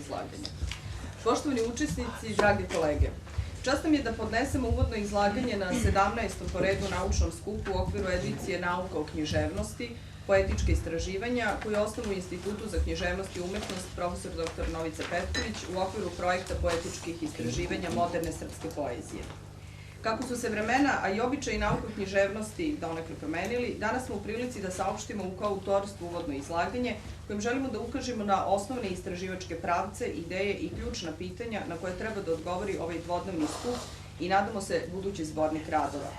izlaganje. Poštovani učesnici, dragi kolege, čast nam je da podnesemo uvodno izlaganje na 17. po redu naučnom skupu u okviru edicije Nauka o književnosti, poetičke istraživanja, koju je osnovu Institutu za književnost i umetnost profesor dr. Novica Petković u okviru projekta poetičkih istraživanja moderne srpske poezije. Kako su se vremena, a i običaji nauke o književnosti donekle promenili, danas smo u prilici da saopštimo u koautorstvu uvodno izlaganje kojim želimo da ukažemo na osnovne istraživačke pravce, ideje i ključna pitanja na koje treba da odgovori ovaj dvodnevni skup i nadamo se budući zbornik radova.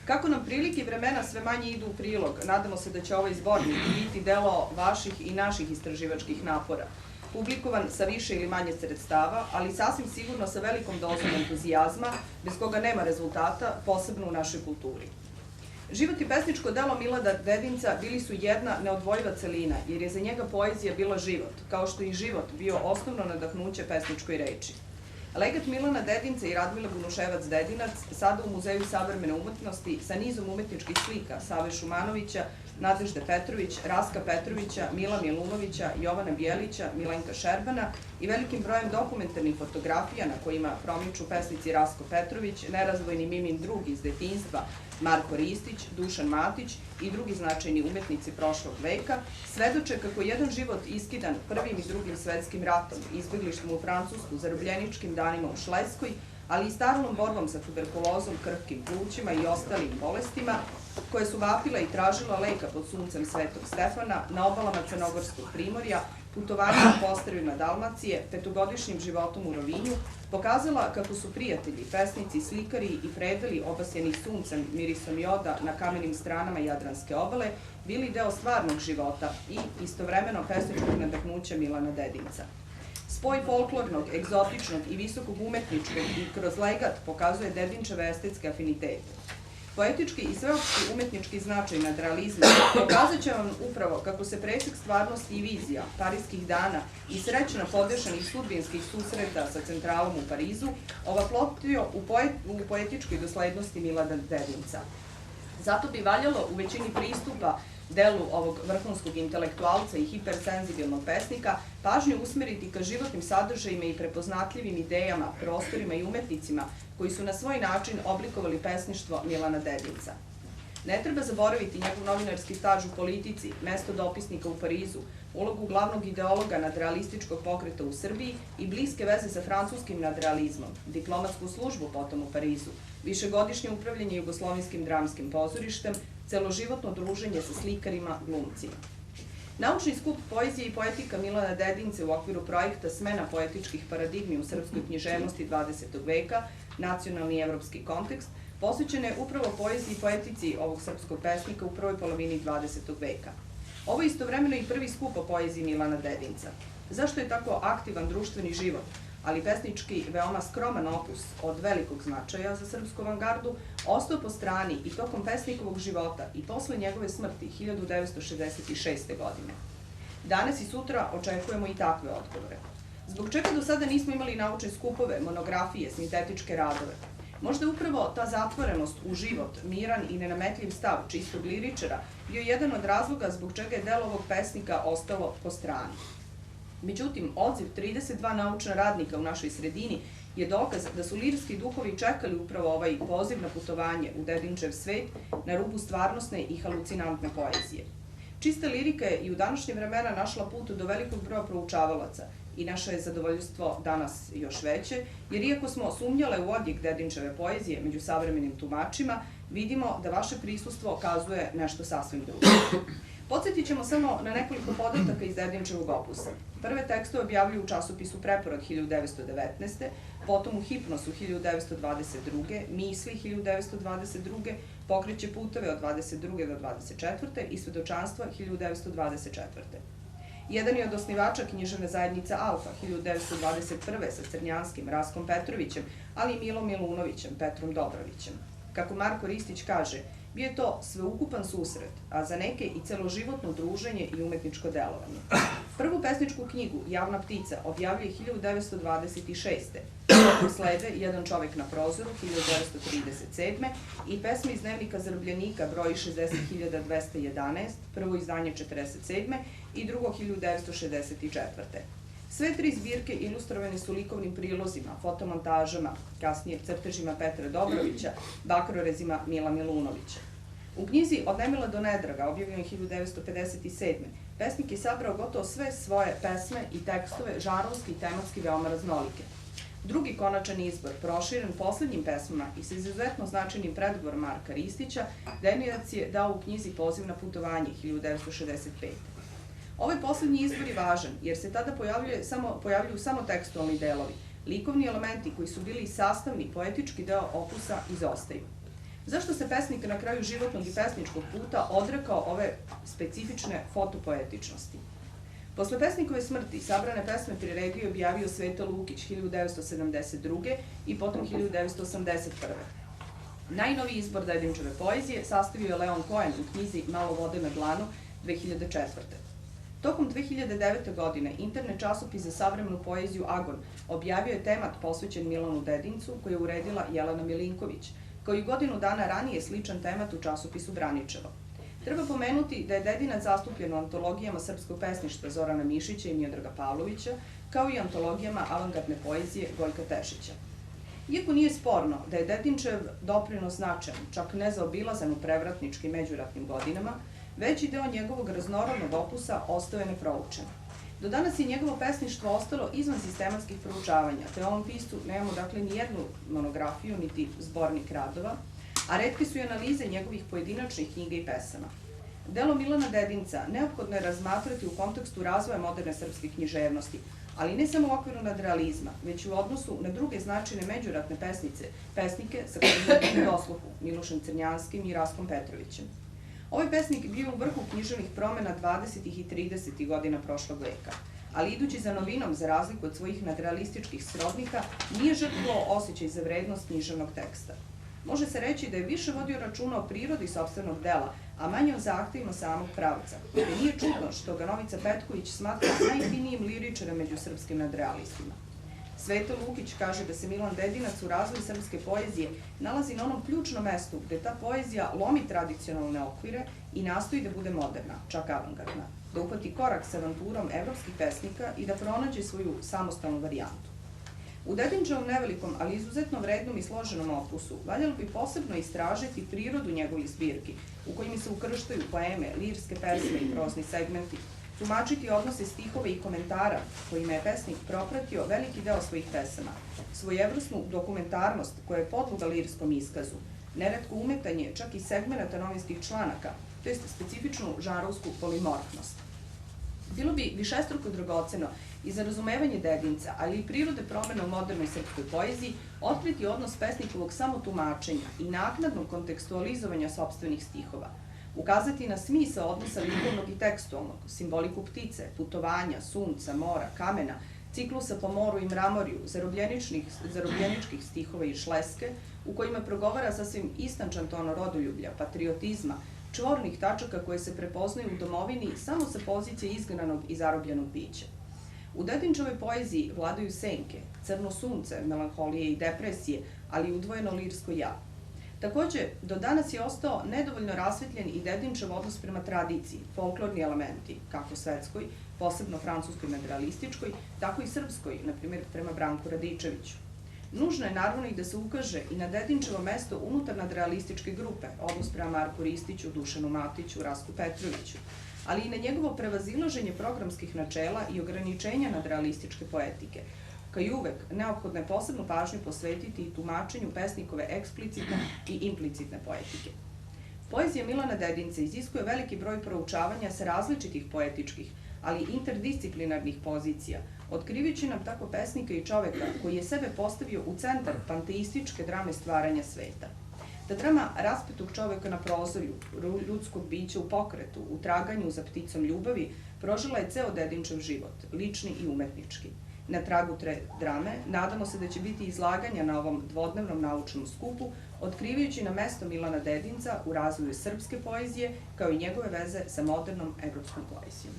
Kako nam prilike i vremena sve manje idu u prilog, nadamo se da će ovaj zbornik biti delo vaših i naših istraživačkih napora, publikovan sa više ili manje sredstava, ali sasvim sigurno sa velikom dozom entuzijazma, bez koga nema rezultata, posebno u našoj kulturi. Život i pesničko delo Milana Dedinca bili su jedna neodvojiva celina, jer je za njega poezija bila život, kao što je i život bio osnovno nadahnuće pesničkoj reči. Legat Milana Dedinca i Radmila Bunuševac-Dedinac, sada u Muzeju savremene umetnosti sa nizom umetničkih slika Save Šumanovića, Nadežde Petrović, Rastka Petrovića, Mila Milunovića, Jovana Bijelića, Milenka Šerbana i velikim brojem dokumentarnih fotografija na kojima promiču pesnici Rastko Petrović, nerazdvojni Mimin drug iz detinjstva Marko Ristić, Dušan Matić i drugi značajni umetnici prošlog veka, svedoče kako jedan život iskidan Prvim i Drugim svetskim ratom, izbeglištvom u Francusku, zarobljeničkim danima u Šleskoj, ali i stalnom borbom sa tuberkulozom, krvkim plućima i ostalim bolestima, koje su vapila i tražila leka pod suncem Svetog Stefana, na obalama Crnogorskog primorja, putovanjima po ostrvima Dalmacije, petogodišnjim životom u Rovinju, pokazala kako su prijatelji, pesnici, slikari i predeli obasjeni suncem, mirisom joda na kamenim stranama Jadranske obale, bili deo stvarnog života i istovremeno pesničkog nadahnuća Milana Dedinca. Spoj folklornog, egzotičnog i visokog umetničkog i kroz legat pokazuje Dedinčeve estetske afinitete. Poetički i sveopšti umetnički značaj nadrealizma pokazat će vam upravo kako se presek stvarnosti i vizija parijskih dana i srećno podešenih sudbinskih susreta sa centralom u Parizu ovaplotio u poetičkoj doslednosti Milana Dedinca. Zato bi valjalo u većini pristupa delu ovog vrhunskog intelektualca i hipersenzibilnog pesnika pažnju usmeriti ka životnim sadržajima i prepoznatljivim idejama, prostorima i umetnicima koji su na svoj način oblikovali pesništvo Milana Dedinca. Ne treba zaboraviti njegov novinarski staž u politici, mesto dopisnika u Parizu, ulogu glavnog ideologa nadrealističkog pokreta u Srbiji i bliske veze sa francuskim nadrealizmom, diplomatsku službu potom u Parizu, višegodišnje upravljanje Jugoslovenskim dramskim pozorištem, celoživotno druženje sa slikarima, glumcima. Naučni skup Poezije i poetika Milana Dedinca u okviru projekta Smena poetičkih paradigmi u srpskoj književnosti 20. veka, nacionalni i evropski kontekst, posvećen je upravo poeziji i poetici ovog srpskog pesnika u prvoj polovini 20. veka. Ovo je istovremeno i prvi skup o poeziji Milana Dedinca. Zašto je tako aktivan društveni život, ali pesnički veoma skroman opus od velikog značaja za srpsku avangardu, ostao po strani i tokom pesnikovog života i posle njegove smrti 1966. godine. Danas i sutra očekujemo i takve odgovore. Zbog čega do sada nismo imali naučne skupove, monografije, sintetičke radove? Možda je upravo ta zatvorenost u život, miran i nenametljiv stav čistog liričara bio jedan od razloga zbog čega je delo ovog pesnika ostalo po strani. Međutim, odziv 32 naučna radnika u našoj sredini je dokaz da su lirski duhovi čekali upravo ovaj poziv na putovanje u Dedinčev svet na rubu stvarnosne i halucinantne poezije. Čista lirika je i u današnje vremena našla put do velikog broja proučavalaca i naše je zadovoljstvo danas još veće, jer iako smo sumnjale u odjek Dedinčeve poezije među savremenim tumačima, vidimo da vaše prisustvo kazuje nešto sasvim drugo. Podsjetit ćemo samo na nekoliko podataka iz Dedinčevog opusa. Prve tekstove objavljuju u časopisu Preporod 1919. Potom u Hipnosu 1922. Misli 1922. Pokreće puteve od 22. do 24. i Svedočanstva 1924. Jedan je od osnivača književne zajednice Alfa 1921. sa Crnjanskim, Rastkom Petrovićem, ali i Milom Milunovićem, Petrom Dobrovićem. Kako Marko Ristić kaže, bio je to sveukupan susret, a za neke i celoživotno druženje i umetničko delovanje. Prvu pesničku knjigu, Javna ptica, objavljuje 1926. Slede Jedan čovek na prozoru 1937. i pesme iz dnevnika zarobljenika broj 60.211, prvo izdanje 1947. i drugo 1964. Sve tri zbirke ilustrovane su likovnim prilozima, fotomontažama, kasnije crtežima Petra Dobrovića, bakrorezima Mila Milunovića. U knjizi Od nemila do nedraga, objavljenoj 1957. pesnik je sabrao gotovo sve svoje pesme i tekstove žanrovski i tematski veoma raznolike. Drugi konačan izbor, proširen poslednjim pesmama i sa izuzetno značajnim predgovorom Marka Ristića, Denijac je dao u knjizi Poziv na putovanje 1965. Ovaj poslednji izbor je važan, jer se tada pojavljuju samo tekstualni delovi. Likovni elementi koji su bili sastavni poetički deo opusa izostaju. Zašto se pesnik na kraju životnog i pesničkog puta odrekao ove specifične fotopoetičnosti? Posle pesnikove smrti sabrane pesme priredio i objavio Sveta Lukić 1972. i potom 1981. Najnoviji izbor Dedinčeve poezije sastavio je Leon Cohen u knjizi Malo vode na dlanu 2004. Tokom 2009. godine internet časopis za savremenu poeziju Agon objavio je temat posvećen Milanu Dedincu koji je uredila Jelena Milinković, kao i godinu dana ranije sličan temat u časopisu Braničevo. Treba pomenuti da je Dedinac zastupljen u antologijama srpskog pesništva Zorana Mišića i Miodraga Pavlovića, kao i antologijama avangardne poezije Gojka Tešića. Iako nije sporno da je Dedinčev doprinos značajan, čak nezaobilazan u prevratničkim međuratnim godinama, veći deo njegovog raznorodnog opusa ostao je neproučen. Do danas je njegovo pesništvo ostalo izvan sistematskih proučavanja, te o ovom piscu nemamo dakle ni jednu monografiju, niti zbornik radova, a retke su i analize njegovih pojedinačnih knjiga i pesama. Delo Milana Dedinca neophodno je razmatrati u kontekstu razvoja moderne srpske književnosti, ali ne samo u okviru nadrealizma, već u odnosu na druge značajne međuratne pesnike sa kojim je dosluhu, Milošem Crnjanskim i Raskom Petrovićem. Ovaj pesnik bio u vrhu književnih promena 20. i 30. godina prošlog veka, ali idući za novinom, za razliku od svojih nadrealističkih srodnika, nije žrtvovao osjećaj za vrednost književnog teksta. Može se reći da je više vodio računa o prirodi sopstvenog dela, a manje o zahtevima samog pravca. Te nije čudno što ga Novica Petković smatra najfinijim liričarem među srpskim nadrealistima. Sveto Lukić kaže da se Milan Dedinac u razvoju srpske poezije nalazi na onom ključnom mestu gde ta poezija lomi tradicionalne okvire i nastoji da bude moderna, čak avangardna, da uhvati korak sa avanturom evropskih pesnika i da pronađe svoju samostalnu varijantu. U Dedinčevom nevelikom, ali izuzetno vrednom i složenom opusu valjalo bi posebno istražiti prirodu njegovih zbirki, u kojima se ukrštaju poeme, lirske pesme i prozni segmenti, tumačiti odnose stihova i komentara kojima je pesnik propratio veliki deo svojih pesama, svojevrsnu dokumentarnost koja je podloga lirskom iskazu, neretko umetanje čak i segmenata novinskih članaka, to jest specifičnu žanrovsku polimorfnost. Bilo bi višestruko dragoceno i za razumevanje Dedinca, ali i prirode promena u modernoj srpskoj poeziji, otkriti odnos pesnikovog samotumačenja i naknadnog kontekstualizovanja sopstvenih stihova, ukazati na smisao odnosa likovnog i tekstualnog, simboliku ptice, putovanja, sunca, mora, kamena, ciklusa po moru i mramorju, zarobljeničkih stihova i šleske, u kojima progovara sasvim istančan ton rodoljublja, patriotizma, čvornih tačaka koje se prepoznaju u domovini samo sa pozicije izgnanog i zarobljenog bića. U Dedinčevoj poeziji vladaju senke, crno sunce, melanholije i depresije, ali i udvojeno lirsko ja. Takođe, do danas je ostao nedovoljno rasvetljen i Dedinčev odnos prema tradiciji, folklorni elementi, kako svetskoj, posebno francuskoj nadrealističkoj, tako i srpskoj, na primjer prema Branku Radičeviću. Nužno je naravno i da se ukaže i na Dedinčevo mesto unutar nadrealističke grupe, odnos prema Marku Ristiću, Dušanu Matiću, Rasku Petroviću, ali i na njegovo prevazilaženje programskih načela i ograničenja nadrealističke poetike. Kao i uvek, neophodno je posebnu pažnju posvetiti i tumačenju pesnikove eksplicitne i implicitne poetike. Poezija Milana Dedinca iziskuje veliki broj proučavanja sa različitih poetičkih, ali interdisciplinarnih pozicija, otkrivajući nam tako pesnika i čoveka koji je sebe postavio u centar panteističke drame stvaranja sveta. Ta drama raspetog čoveka na prozorju, ljudskog bića u pokretu, u traganju za pticom ljubavi, prožila je ceo Dedinčev život, lični i umetnički. Na tragu te drame nadamo se da će biti izlaganja na ovom dvodnevnom naučnom skupu, otkrivajući na mesto Milana Dedinca u razvoju srpske poezije, kao i njegove veze sa modernom evropskom poezijom.